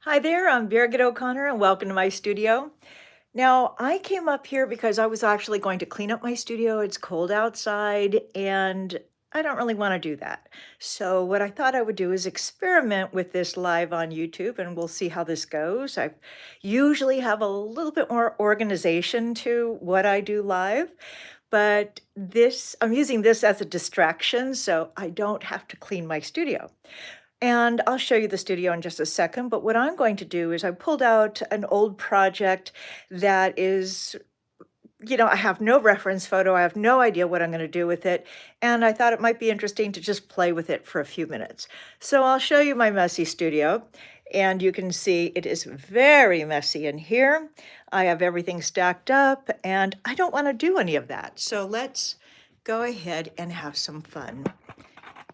Hi there, I'm Birgit O'Connor and welcome to my studio. Now, I came up here because I was actually going to clean up my studio. It's cold outside and I don't really want to do that. So what I thought I would do is experiment with this live on YouTube and we'll see how this goes. I usually have a little bit more organization to what I do live, but I'm using this as a distraction so I don't have to clean my studio. And I'll show you the studio in just a second, but what I'm going to do is I pulled out an old project that is, I have no reference photo. I have no idea what I'm going to do with it. And I thought it might be interesting to just play with it for a few minutes. So I'll show you my messy studio. And you can see it is very messy in here. I have everything stacked up and I don't want to do any of that. So let's go ahead and have some fun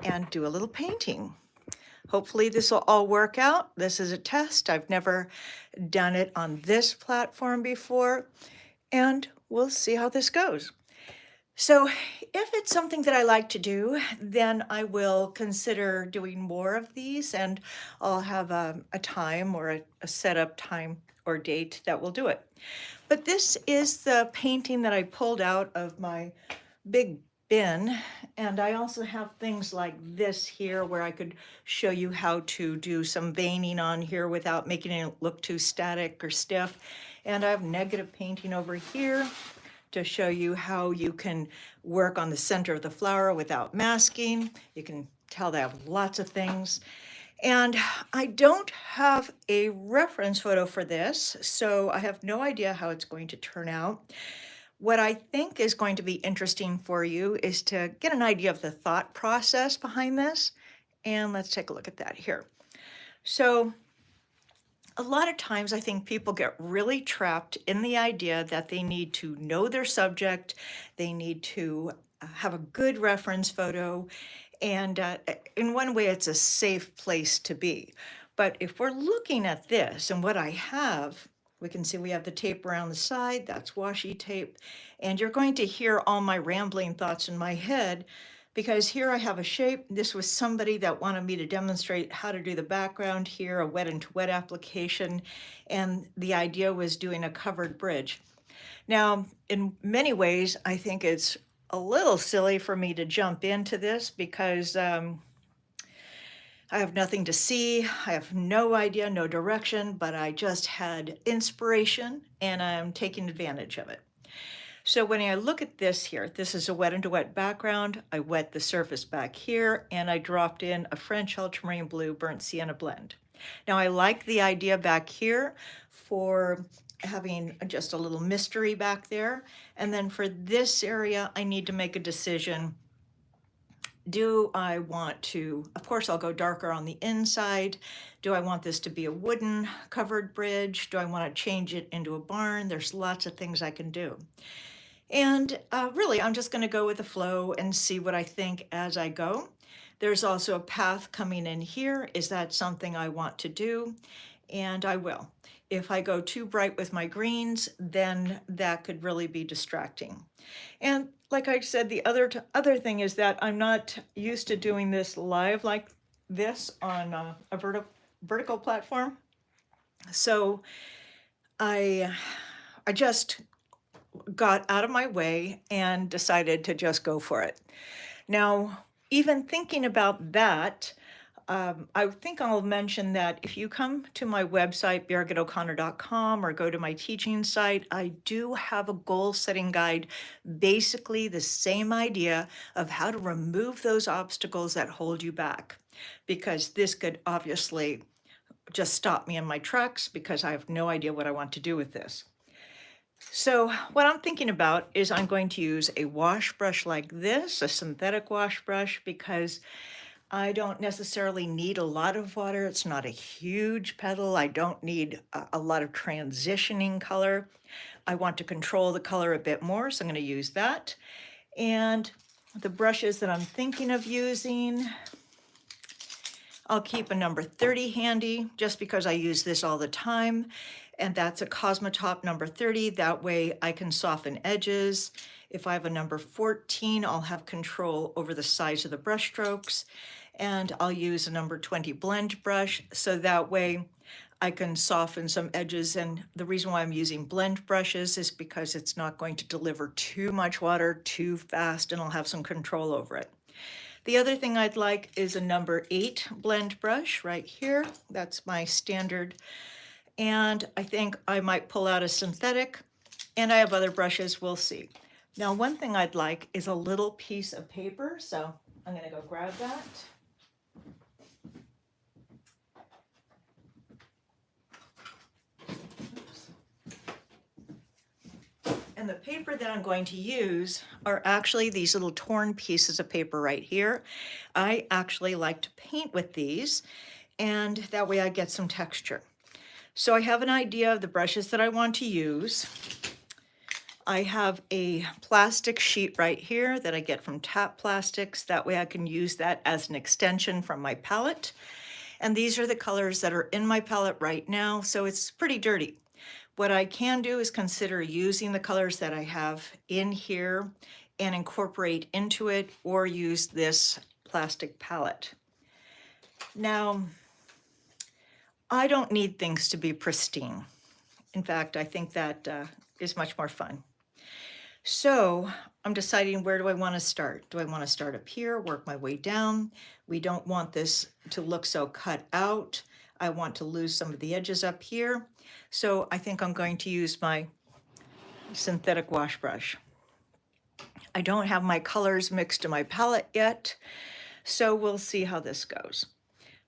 and do a little painting. Hopefully this will all work out. This is a test. I've never done it on this platform before, and we'll see how this goes. So if it's something that I like to do, then I will consider doing more of these, and I'll have a time or a setup time or date that will do it. But this is the painting that I pulled out of my big bin. And I also have things like this here where I could show you how to do some veining on here without making it look too static or stiff. And I have negative painting over here to show you how you can work on the center of the flower without masking. You can tell they have lots of things. And I don't have a reference photo for this, so I have no idea how it's going to turn out. What I think is going to be interesting for you is to get an idea of the thought process behind this. And let's take a look at that here. So a lot of times I think people get really trapped in the idea that they need to know their subject, they need to have a good reference photo, and in one way it's a safe place to be. But if we're looking at this and what I have, we can see we have the tape around the side, that's washi tape, and you're going to hear all my rambling thoughts in my head because here I have a shape. This was somebody that wanted me to demonstrate how to do the background here, a wet into wet application, and the idea was doing a covered bridge. Now, in many ways, I think it's a little silly for me to jump into this because I have nothing to see. I have no idea, no direction, but I just had inspiration and I'm taking advantage of it. So when I look at this here, this is a wet into wet background. I wet the surface back here and I dropped in a French ultramarine blue burnt sienna blend. Now I like the idea back here for having just a little mystery back there. And then for this area, I need to make a decision. Do I want to, of course, I'll go darker on the inside. Do I want this to be a wooden covered bridge? Do I want to change it into a barn? There's lots of things I can do. And really, I'm just going to go with the flow and see what I think as I go. There's also a path coming in here. Is that something I want to do? And I will. If I go too bright with my greens, then that could really be distracting. And like I said, the other thing is that I'm not used to doing this live like this on a vertical platform. So I just got out of my way and decided to just go for it. Now, even thinking about that, I think I'll mention that if you come to my website, birgitoconnor.com, or go to my teaching site, I do have a goal setting guide, basically the same idea of how to remove those obstacles that hold you back, because this could obviously just stop me in my tracks because I have no idea what I want to do with this. So what I'm thinking about is I'm going to use a wash brush like this, a synthetic wash brush, because I don't necessarily need a lot of water. It's not a huge petal. I don't need a lot of transitioning color. I want to control the color a bit more, so I'm going to use that. And the brushes that I'm thinking of using, I'll keep a number 30 handy just because I use this all the time. And that's a Cosmotop number 30. That way I can soften edges. If I have a number 14, I'll have control over the size of the brush strokes. and I'll use a number 20 blend brush so that way I can soften some edges. And the reason why I'm using blend brushes is because it's not going to deliver too much water too fast, and I'll have some control over it. The other thing I'd like is a number 8 blend brush right here. That's my standard. And I think I might pull out a synthetic, and I have other brushes, we'll see. Now, one thing I'd like is a little piece of paper, so I'm gonna go grab that. And the paper that I'm going to use are actually these little torn pieces of paper right here. I actually like to paint with these, and that way I get some texture. So I have an idea of the brushes that I want to use. I have a plastic sheet right here that I get from Tap Plastics. That way I can use that as an extension from my palette. And these are the colors that are in my palette right now, so it's pretty dirty. What I can do is consider using the colors that I have in here and incorporate into it, or use this plastic palette. Now, I don't need things to be pristine. In fact, I think that is much more fun. So I'm deciding, where do I want to start? Do I want to start up here, work my way down? We don't want this to look so cut out. I want to lose some of the edges up here. So I think I'm going to use my synthetic wash brush. I don't have my colors mixed in my palette yet, so we'll see how this goes.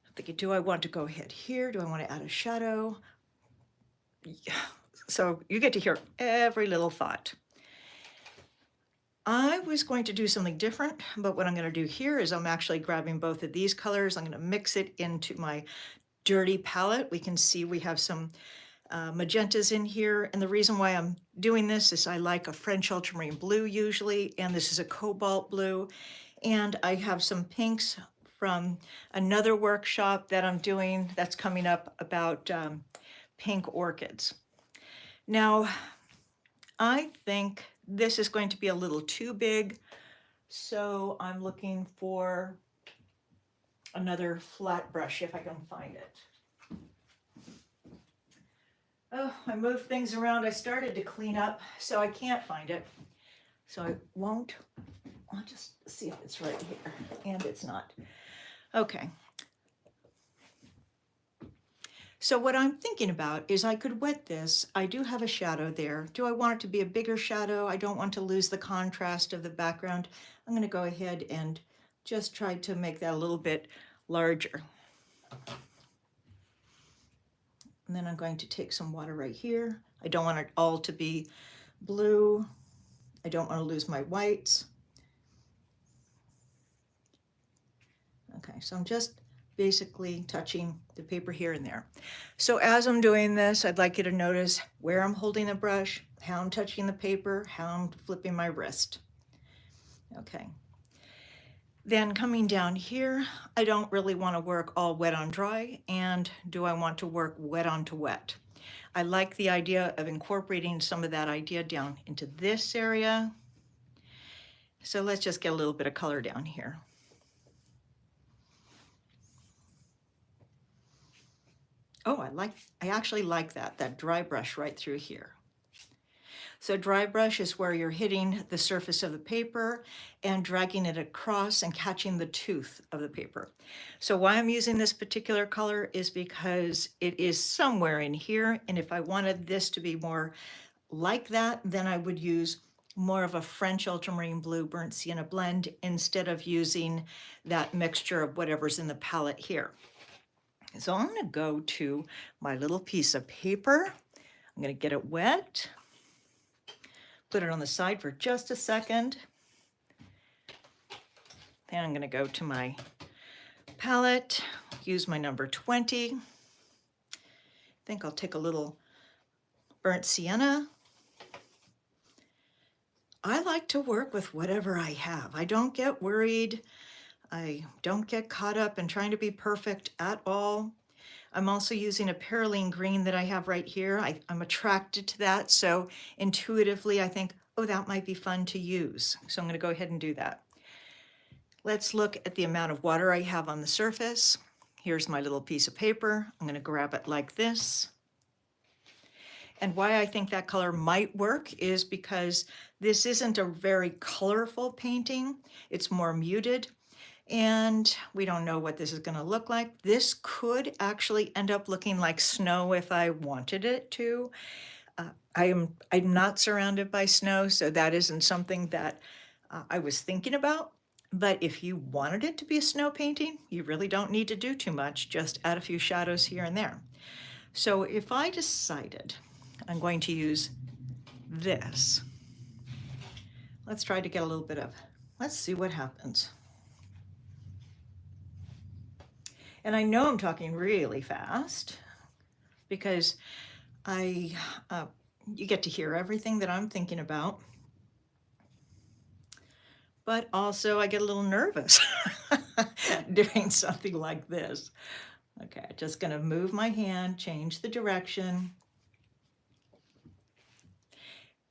I'm thinking, do I want to go ahead here? Do I want to add a shadow? Yeah. So you get to hear every little thought. I was going to do something different, but what I'm going to do here is I'm actually grabbing both of these colors. I'm going to mix it into my dirty palette. We can see we have some magentas in here, and the reason why I'm doing this is I like a French ultramarine blue usually, and this is a cobalt blue, and I have some pinks from another workshop that I'm doing that's coming up about pink orchids. Now, I think this is going to be a little too big, so I'm looking for another flat brush if I can find it. Oh, I moved things around. I started to clean up, so I can't find it. So I won't. I'll just see if it's right here, and it's not. Okay. So what I'm thinking about is I could wet this. I do have a shadow there. Do I want it to be a bigger shadow? I don't want to lose the contrast of the background. I'm going to go ahead and just try to make that a little bit larger. And then I'm going to take some water right here. I don't want it all to be blue. I don't want to lose my whites. Okay, so I'm just basically touching the paper here and there. So as I'm doing this, I'd like you to notice where I'm holding the brush, how I'm touching the paper, how I'm flipping my wrist. Okay. Then coming down here, I don't really want to work all wet on dry, and do I want to work wet onto wet? I like the idea of incorporating some of that idea down into this area. So let's just get a little bit of color down here. Oh, I actually like that dry brush right through here. So dry brush is where you're hitting the surface of the paper and dragging it across and catching the tooth of the paper. So why I'm using this particular color is because it is somewhere in here, and if I wanted this to be more like that, then I would use more of a French ultramarine blue burnt sienna blend instead of using that mixture of whatever's in the palette here. So I'm going to go to my little piece of paper. I'm going to get it wet, put it on the side for just a second. Then I'm going to go to my palette, use my number 20. I think I'll take a little burnt sienna. I like to work with whatever I have. I don't get worried. I don't get caught up in trying to be perfect at all. I'm also using a perylene green that I have right here. I'm attracted to that, so intuitively I think, oh, that might be fun to use. So I'm going to go ahead and do that. Let's look at the amount of water I have on the surface. Here's my little piece of paper. I'm going to grab it like this. And why I think that color might work is because this isn't a very colorful painting. It's more muted, and we don't know what this is going to look like. This could actually end up looking like snow if I wanted it to. I'm not surrounded by snow, so that isn't something that I was thinking about. But if you wanted it to be a snow painting, you really don't need to do too much, just add a few shadows here and there. So if I decided I'm going to use this, let's try to get a little bit of, let's see what happens. And I know I'm talking really fast because you get to hear everything that I'm thinking about. But also I get a little nervous doing something like this. Okay, just gonna move my hand, change the direction.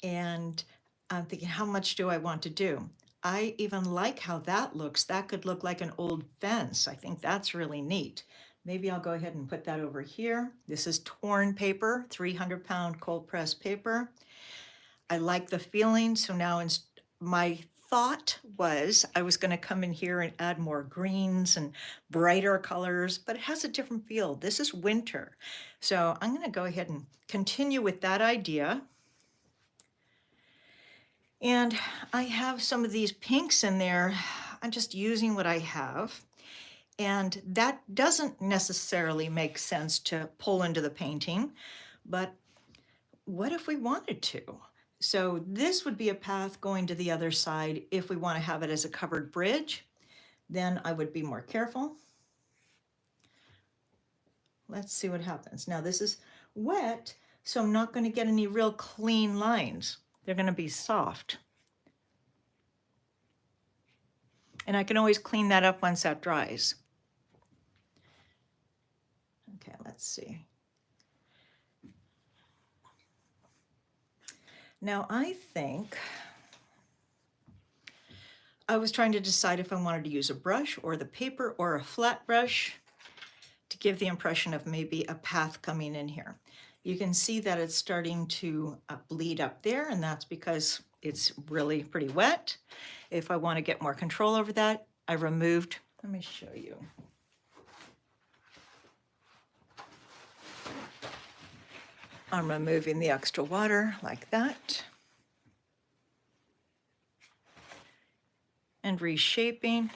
And I'm thinking, how much do I want to do? I even like how that looks. That could look like an old fence. I think that's really neat. Maybe I'll go ahead and put that over here. This is torn paper, 300-pound cold press paper. I like the feeling, so now my thought was I was going to come in here and add more greens and brighter colors, but it has a different feel. This is winter. So I'm going to go ahead and continue with that idea. And I have some of these pinks in there. I'm just using what I have. And that doesn't necessarily make sense to pull into the painting, but what if we wanted to? So this would be a path going to the other side if we want to have it as a covered bridge. Then I would be more careful. Let's see what happens. Now this is wet, so I'm not going to get any real clean lines. They're going to be soft. And I can always clean that up once that dries. Okay, let's see. Now I think I was trying to decide if I wanted to use a brush or the paper or a flat brush to give the impression of maybe a path coming in here. You can see that it's starting to bleed up there, and that's because it's really pretty wet. If I want to get more control over that, I removed, let me show you. I'm removing the extra water like that. And reshaping.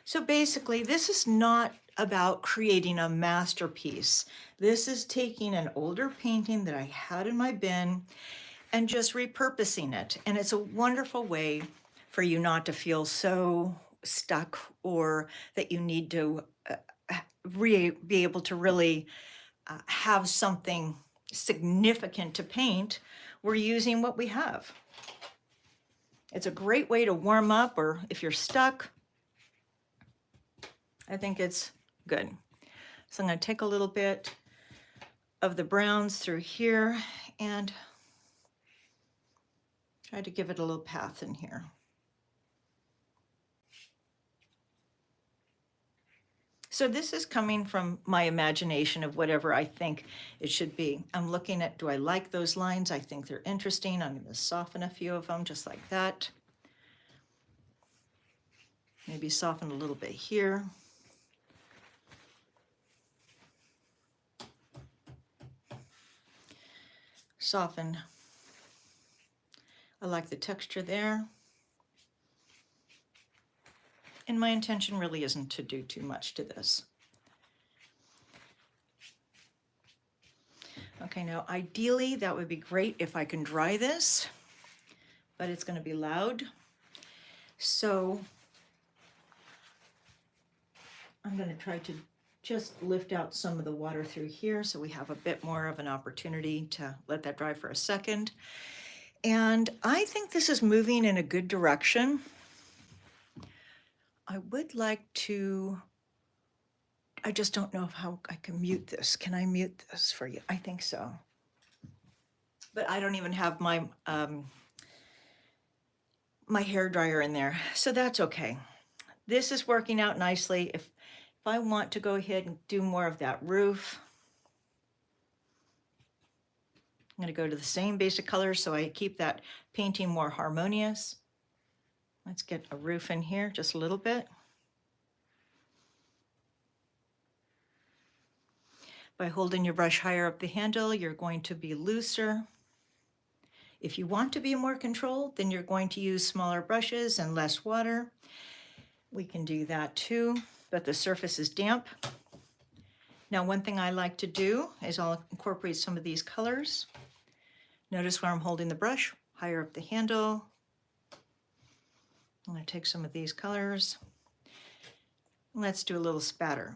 So basically, this is not about creating a masterpiece. This is taking an older painting that I had in my bin and just repurposing it. And it's a wonderful way for you not to feel so stuck or that you need to be able to really have something significant to paint. We're using what we have. It's a great way to warm up, or if you're stuck, I think it's good. So I'm going to take a little bit of the browns through here and try to give it a little path in here. So this is coming from my imagination of whatever I think it should be. I'm looking at, do I like those lines? I think they're interesting. I'm going to soften a few of them just like that. Maybe soften a little bit here. Soften. I like the texture there. And my intention really isn't to do too much to this. Okay, now ideally that would be great if I can dry this, but it's going to be loud. So I'm going to try to just lift out some of the water through here so we have a bit more of an opportunity to let that dry for a second. And I think this is moving in a good direction. I would like to, I just don't know how I can mute this. Can I mute this for you? I think so. But I don't even have my my hair dryer in there, so that's okay. This is working out nicely. If I want to go ahead and do more of that roof, I'm going to go to the same basic colors so I keep that painting more harmonious. Let's get a roof in here just a little bit. By holding your brush higher up the handle, you're going to be looser. If you want to be more controlled, then you're going to use smaller brushes and less water. We can do that too, but the surface is damp. Now, one thing I like to do is I'll incorporate some of these colors. Notice where I'm holding the brush, higher up the handle. I'm going to take some of these colors. Let's do a little spatter.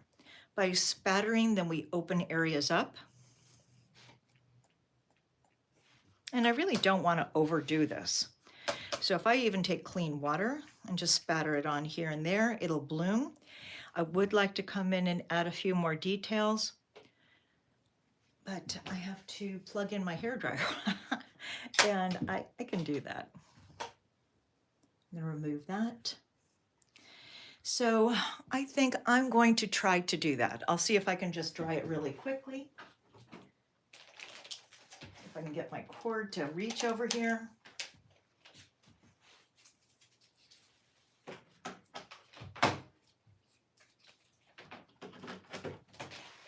By spattering, then we open areas up. And I really don't want to overdo this. So if I even take clean water and just spatter it on here and there, it'll bloom. I would like to come in and add a few more details, but I have to plug in my hairdryer and I can do that. I'm going to remove that. So I think I'm going to try to do that. I'll see if I can just dry it really quickly. If I can get my cord to reach over here.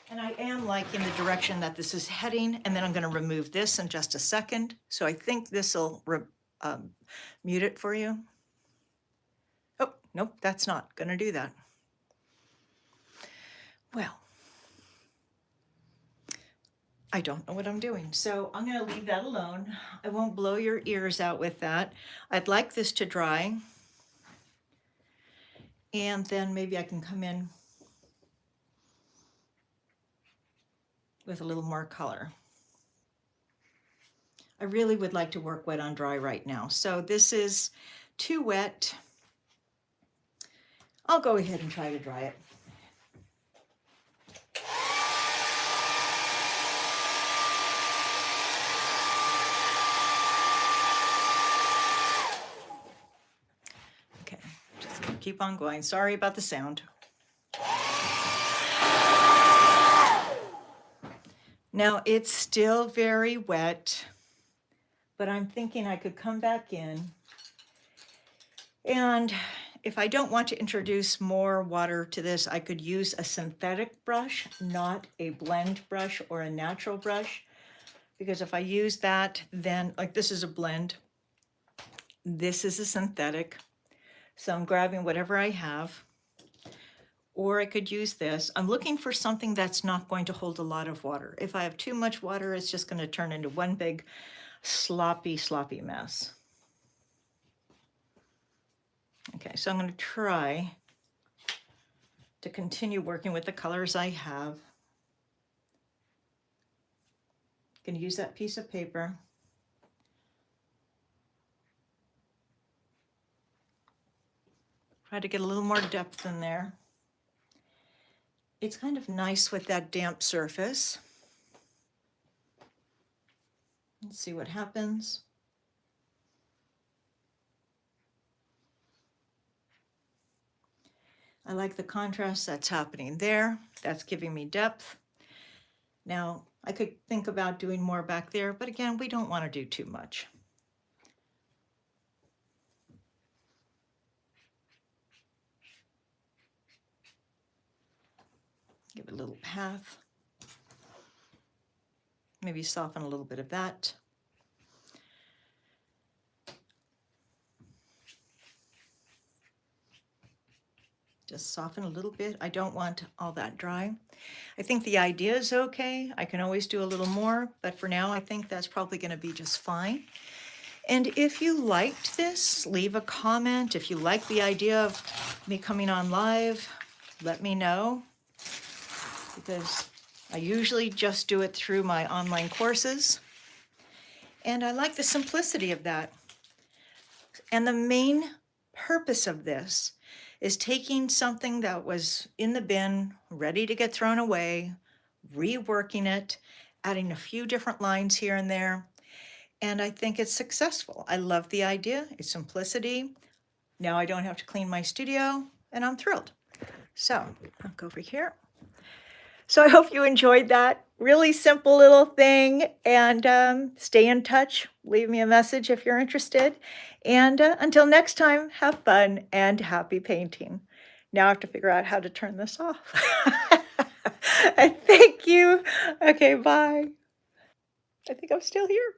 And I am liking the direction that this is heading, and then I'm going to remove this in just a second. So I think this will mute it for you. Oh, nope, that's not going to do that. Well, I don't know what I'm doing, so I'm going to leave that alone. I won't blow your ears out with that. I'd like this to dry, and then maybe I can come in with a little more color. I really would like to work wet on dry right now. So this is too wet. I'll go ahead and try to dry it. Okay, just gonna keep on going. Sorry about the sound. Now it's still very wet, but I'm thinking I could come back in, and if I don't want to introduce more water to this, I could use a synthetic brush, not a blend brush or a natural brush, because if I use that, then like this is a blend, this is a synthetic, so I'm grabbing whatever I have. Or I could use this. I'm looking for something that's not going to hold a lot of water. If I have too much water, it's just going to turn into one big sloppy mess. Okay, so I'm going to try to continue working with the colors I have. I'm going to use that piece of paper. Try to get a little more depth in there. It's kind of nice with that damp surface. Let's see what happens. I like the contrast that's happening there. That's giving me depth. Now, I could think about doing more back there, but again, we don't want to do too much. Give it a little path. Maybe soften a little bit of that. Just soften a little bit. I don't want all that dry. I think the idea is okay. I can always do a little more, but for now, I think that's probably going to be just fine. And if you liked this, leave a comment. If you like the idea of me coming on live, let me know, because I usually just do it through my online courses. And I like the simplicity of that. And the main purpose of this is taking something that was in the bin, ready to get thrown away, reworking it, adding a few different lines here and there, and I think it's successful. I love the idea, its simplicity. Now I don't have to clean my studio, and I'm thrilled. So I'll go over here. So I hope you enjoyed that really simple little thing, and stay in touch. Leave me a message if you're interested. And until next time, have fun and happy painting. Now I have to figure out how to turn this off. Thank you. Okay, bye. I think I'm still here.